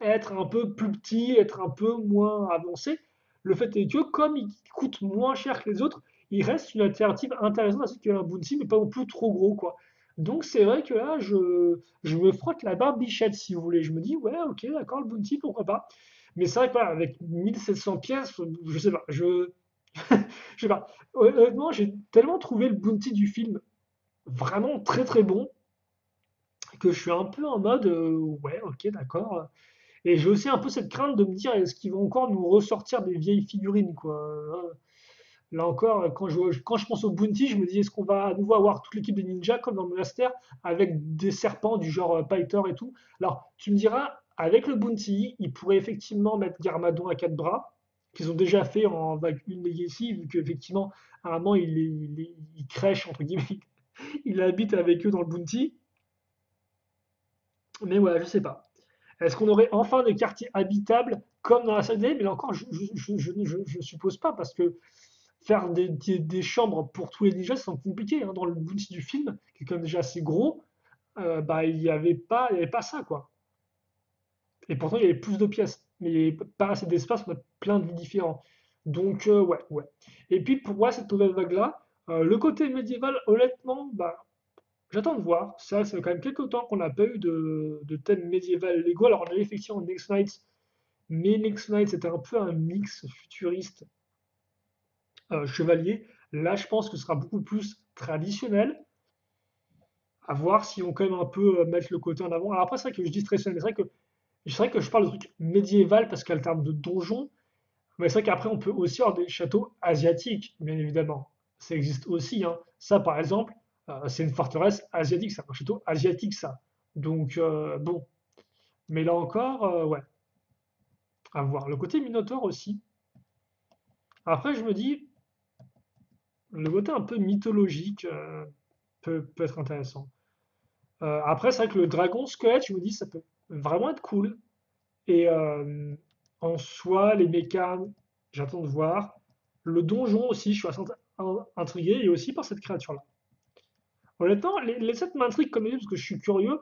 être un peu plus petit, être un peu moins avancé. Le fait est que, comme il coûte moins cher que les autres, il reste une alternative intéressante à ce qu'un Bounty, mais pas non plus trop gros, quoi. Donc c'est vrai que là, je me frotte la barbichette, si vous voulez. Je me dis, ouais, ok, d'accord, le Bounty, pourquoi pas. Mais c'est vrai que voilà, avec 1700 pièces, je sais pas, je sais pas. Honnêtement, j'ai tellement trouvé le Bounty du film vraiment très très bon que je suis un peu en mode, ouais, ok, d'accord. Et j'ai aussi un peu cette crainte de me dire, est-ce qu'ils vont encore nous ressortir des vieilles figurines, quoi. Là encore, quand je pense au Bounty, je me dis, est-ce qu'on va à nouveau avoir toute l'équipe des ninjas comme dans le Monastère avec des serpents du genre Pythor et tout. Alors, tu me diras, avec le Bounty, ils pourraient effectivement mettre Garmadon à quatre bras, qu'ils ont déjà fait en vague 1 Legacy, vu qu'effectivement, à un moment, il crèche, entre guillemets, il habite avec eux dans le Bounty. Mais voilà, je sais pas. Est-ce qu'on aurait enfin des quartiers habitables comme dans la salle des mais là encore, je suppose pas, parce que faire des chambres pour tous les ninjas, c'est compliqué. Hein. Dans le bounty du film, qui est quand même déjà assez gros, bah, il y avait pas ça, quoi. Et pourtant, il y avait plus de pièces, mais il n'y avait pas assez d'espace, on a plein de lits différents. Donc, ouais, ouais. Et puis, pour moi, cette nouvelle vague-là, le côté médiéval, honnêtement, bah, j'attends de voir. Ça fait quand même quelques temps qu'on n'a pas eu de thème médiéval Lego. Alors, on avait effectivement Next Knight, mais Next Knight, c'était un peu un mix futuriste chevalier. Là, je pense que ce sera beaucoup plus traditionnel. À voir si on quand même un peu mettre le côté en avant. Alors après, c'est vrai que je dis traditionnel, mais c'est vrai que je parle de trucs médiéval parce qu'en termes de donjons, mais c'est vrai qu'après, on peut aussi avoir des châteaux asiatiques, bien évidemment. Ça existe aussi, hein. Ça, par exemple, c'est une forteresse asiatique, c'est un château asiatique, ça. Donc, bon. Mais là encore, ouais, à voir. Le côté Minotaur aussi. Après, je me dis, le côté un peu mythologique peut être intéressant. Après, c'est vrai que le dragon squelette, je me dis, ça peut vraiment être cool. Et en soi, les mechas, j'attends de voir. Le donjon aussi, je suis assez intrigué, et aussi par cette créature-là. Honnêtement, les 7 m'intriguent comme idée parce que je suis curieux,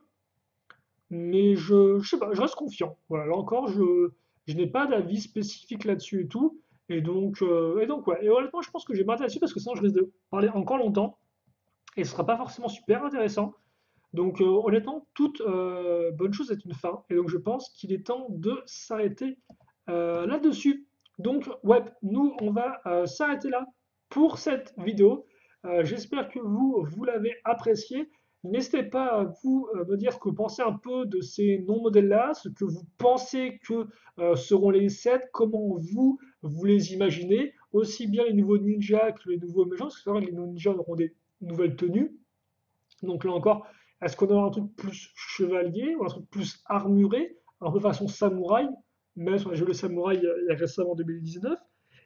mais je sais pas, je reste confiant. Voilà, là encore, je n'ai pas d'avis spécifique là-dessus et tout. Et donc, ouais. Et honnêtement, je pense que je vais m'arrêter là-dessus parce que sinon, je risque de parler encore longtemps et ce sera pas forcément super intéressant. Donc, honnêtement, toute bonne chose est une fin. Et donc, je pense qu'il est temps de s'arrêter là-dessus. Donc, ouais, nous, on va s'arrêter là pour cette vidéo. J'espère que vous l'avez apprécié. N'hésitez pas à vous me dire ce que vous pensez un peu de ces non-modèles-là, ce que vous pensez que seront les sets, comment vous les imaginez, aussi bien les nouveaux ninjas que les nouveaux méchants, parce que c'est vrai que les ninjas auront des nouvelles tenues. Donc là encore, est-ce qu'on aura un truc plus chevalier ou un truc plus armuré, un peu façon samouraï, même si on a joué le samouraï il y a récemment en 2019?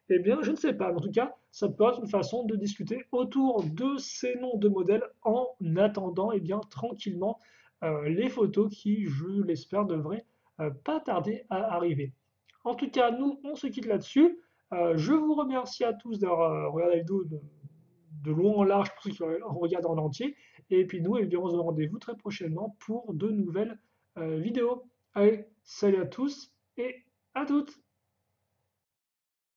Eh bien, je ne sais pas. Mais en tout cas, ça peut être une façon de discuter autour de ces noms de modèles en attendant, eh bien, tranquillement les photos qui, je l'espère, devraient pas tarder à arriver. En tout cas, nous, on se quitte là-dessus. Je vous remercie à tous d'avoir regardé la vidéo de long en large pour ceux qui regardent en entier. Et puis nous, eh bien, on se donne rendez-vous très prochainement pour de nouvelles vidéos. Allez, salut à tous et à toutes!